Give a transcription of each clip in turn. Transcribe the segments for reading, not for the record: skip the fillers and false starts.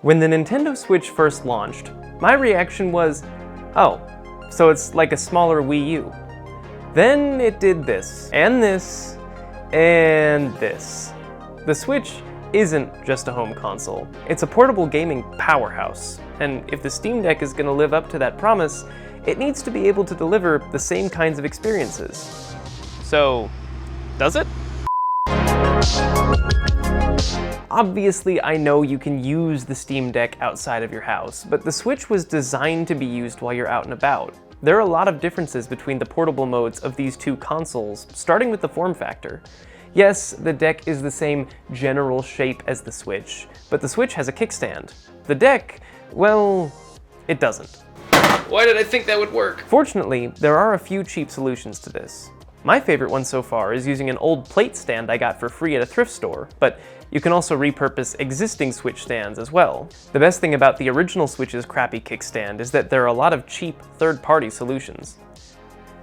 When the Nintendo Switch first launched, my reaction was, oh, so it's like a smaller Wii U. Then it did this, and this, and this. The Switch isn't just a home console, it's a portable gaming powerhouse, and if the Steam Deck is going to live up to that promise, it needs to be able to deliver the same kinds of experiences. So, does it? Obviously, I know you can use the Steam Deck outside of your house, but the Switch was designed to be used while you're out and about. There are a lot of differences between the portable modes of these two consoles, starting with the form factor. Yes, the deck is the same general shape as the Switch, but the Switch has a kickstand. The deck, well, it doesn't. Why did I think that would work? Fortunately, there are a few cheap solutions to this. My favorite one so far is using an old plate stand I got for free at a thrift store, but you can also repurpose existing Switch stands as well. The best thing about the original Switch's crappy kickstand is that there are a lot of cheap third-party solutions.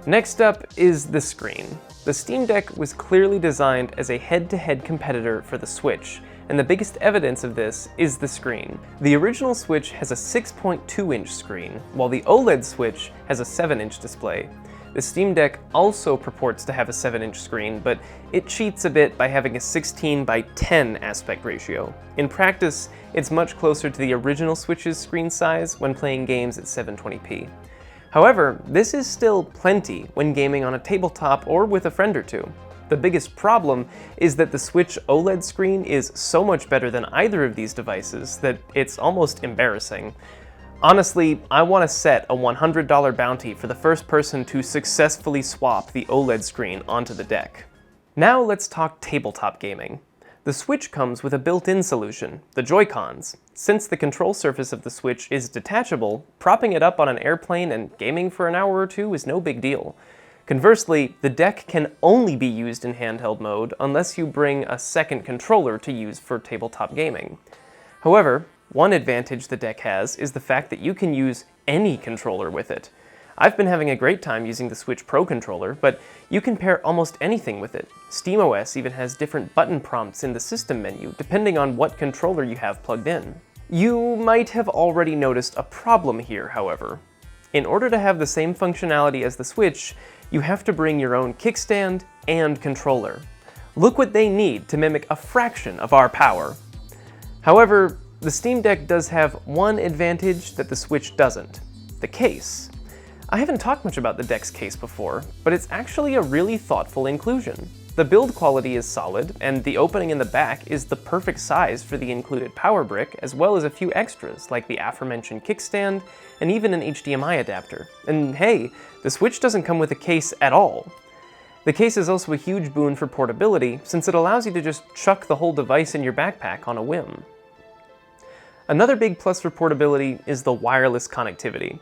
Next up is the screen. The Steam Deck was clearly designed as a head-to-head competitor for the Switch, and the biggest evidence of this is the screen. The original Switch has a 6.2-inch screen, while the OLED Switch has a 7-inch display. The Steam Deck also purports to have a 7-inch screen, but it cheats a bit by having a 16:10 aspect ratio. In practice, it's much closer to the original Switch's screen size when playing games at 720p. However, this is still plenty when gaming on a tabletop or with a friend or two. The biggest problem is that the Switch OLED screen is so much better than either of these devices that it's almost embarrassing. Honestly, I want to set a $100 bounty for the first person to successfully swap the OLED screen onto the deck. Now let's talk tabletop gaming. The Switch comes with a built-in solution, the Joy-Cons. Since the control surface of the Switch is detachable, propping it up on an airplane and gaming for an hour or two is no big deal. Conversely, the deck can only be used in handheld mode unless you bring a second controller to use for tabletop gaming. However, one advantage the deck has is the fact that you can use any controller with it. I've been having a great time using the Switch Pro controller, but you can pair almost anything with it. SteamOS even has different button prompts in the system menu, depending on what controller you have plugged in. You might have already noticed a problem here, however. In order to have the same functionality as the Switch, you have to bring your own kickstand and controller. Look what they need to mimic a fraction of our power. However, the Steam Deck does have one advantage that the Switch doesn't: the case. I haven't talked much about the deck's case before, but it's actually a really thoughtful inclusion. The build quality is solid, and the opening in the back is the perfect size for the included power brick, as well as a few extras like the aforementioned kickstand and even an HDMI adapter. And hey, the Switch doesn't come with a case at all. The case is also a huge boon for portability, since it allows you to just chuck the whole device in your backpack on a whim. Another big plus for portability is the wireless connectivity.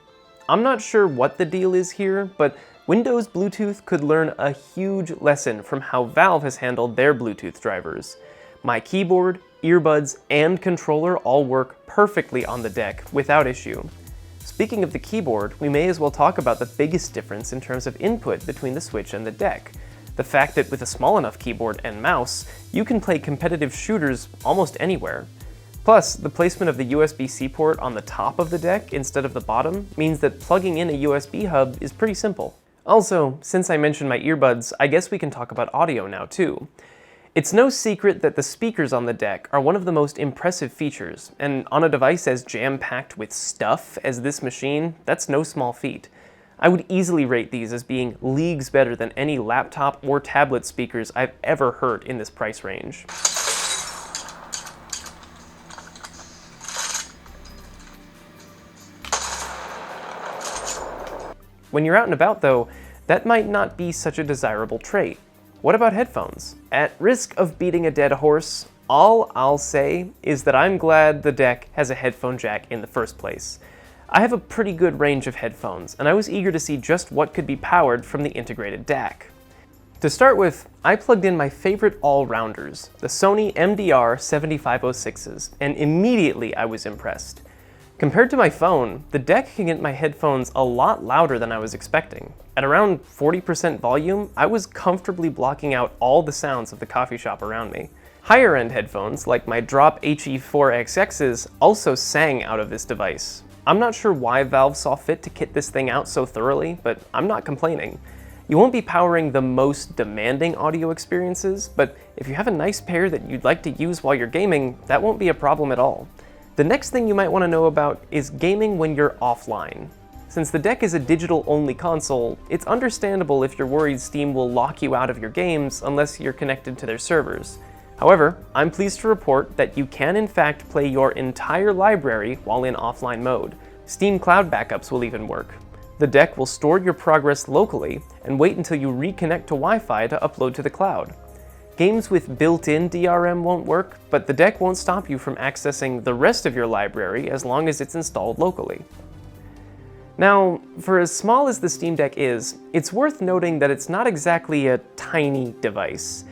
I'm not sure what the deal is here, but Windows Bluetooth could learn a huge lesson from how Valve has handled their Bluetooth drivers. My keyboard, earbuds, and controller all work perfectly on the deck without issue. Speaking of the keyboard, we may as well talk about the biggest difference in terms of input between the Switch and the deck. The fact that with a small enough keyboard and mouse, you can play competitive shooters almost anywhere. Plus, the placement of the USB-C port on the top of the deck instead of the bottom means that plugging in a USB hub is pretty simple. Also, since I mentioned my earbuds, I guess we can talk about audio now too. It's no secret that the speakers on the deck are one of the most impressive features, and on a device as jam-packed with stuff as this machine, that's no small feat. I would easily rate these as being leagues better than any laptop or tablet speakers I've ever heard in this price range. When you're out and about though, that might not be such a desirable trait. What about headphones? At risk of beating a dead horse, all I'll say is that I'm glad the deck has a headphone jack in the first place. I have a pretty good range of headphones, and I was eager to see just what could be powered from the integrated DAC. To start with, I plugged in my favorite all-rounders, the Sony MDR7506s, and immediately I was impressed. Compared to my phone, the deck can get my headphones a lot louder than I was expecting. At around 40% volume, I was comfortably blocking out all the sounds of the coffee shop around me. Higher-end headphones, like my Drop HE4XXs, also sang out of this device. I'm not sure why Valve saw fit to kit this thing out so thoroughly, but I'm not complaining. You won't be powering the most demanding audio experiences, but if you have a nice pair that you'd like to use while you're gaming, that won't be a problem at all. The next thing you might want to know about is gaming when you're offline. Since the deck is a digital-only console, it's understandable if you're worried Steam will lock you out of your games unless you're connected to their servers. However, I'm pleased to report that you can in fact play your entire library while in offline mode. Steam Cloud backups will even work. The deck will store your progress locally and wait until you reconnect to Wi-Fi to upload to the cloud. Games with built-in DRM won't work, but the deck won't stop you from accessing the rest of your library as long as it's installed locally. Now, for as small as the Steam Deck is, it's worth noting that it's not exactly a tiny device.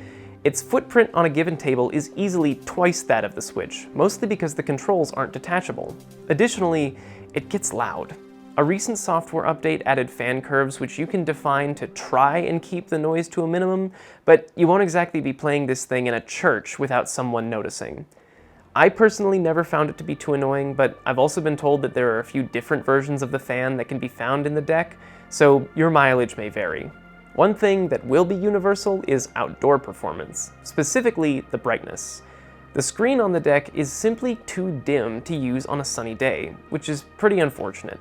Its footprint on a given table is easily twice that of the Switch, mostly because the controls aren't detachable. Additionally, it gets loud. A recent software update added fan curves which you can define to try and keep the noise to a minimum, but you won't exactly be playing this thing in a church without someone noticing. I personally never found it to be too annoying, but I've also been told that there are a few different versions of the fan that can be found in the deck, so your mileage may vary. One thing that will be universal is outdoor performance, specifically the brightness. The screen on the deck is simply too dim to use on a sunny day, which is pretty unfortunate.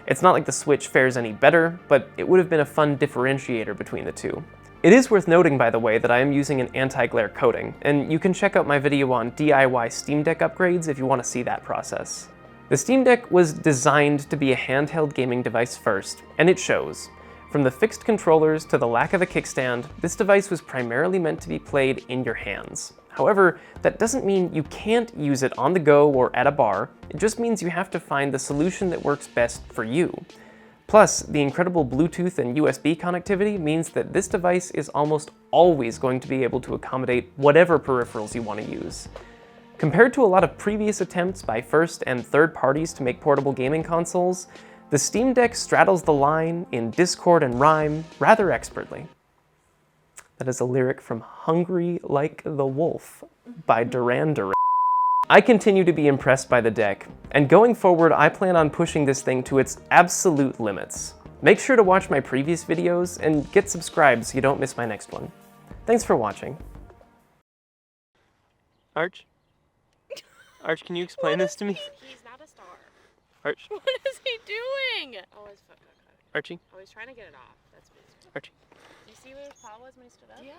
It's not like the Switch fares any better, but it would have been a fun differentiator between the two. It is worth noting, by the way, that I am using an anti-glare coating, and you can check out my video on DIY Steam Deck upgrades if you want to see that process. The Steam Deck was designed to be a handheld gaming device first, and it shows. From the fixed controllers to the lack of a kickstand, this device was primarily meant to be played in your hands. However, that doesn't mean you can't use it on the go or at a bar, it just means you have to find the solution that works best for you. Plus, the incredible Bluetooth and USB connectivity means that this device is almost always going to be able to accommodate whatever peripherals you want to use. Compared to a lot of previous attempts by first and third parties to make portable gaming consoles, the Steam Deck straddles the line in discord and rhyme rather expertly. That is a lyric from Hungry Like the Wolf by Duran Duran. I continue to be impressed by the deck, and going forward I plan on pushing this thing to its absolute limits. Make sure to watch my previous videos and get subscribed so you don't miss my next one. Thanks for watching. Arch? Arch, can you explain this to me? He's not a star. Arch? What is he doing? Oh, his foot got cut. Archie? Oh, he's trying to get it off. That's what he's doing. Archie? Do you see where his paw was when he stood up? Yeah.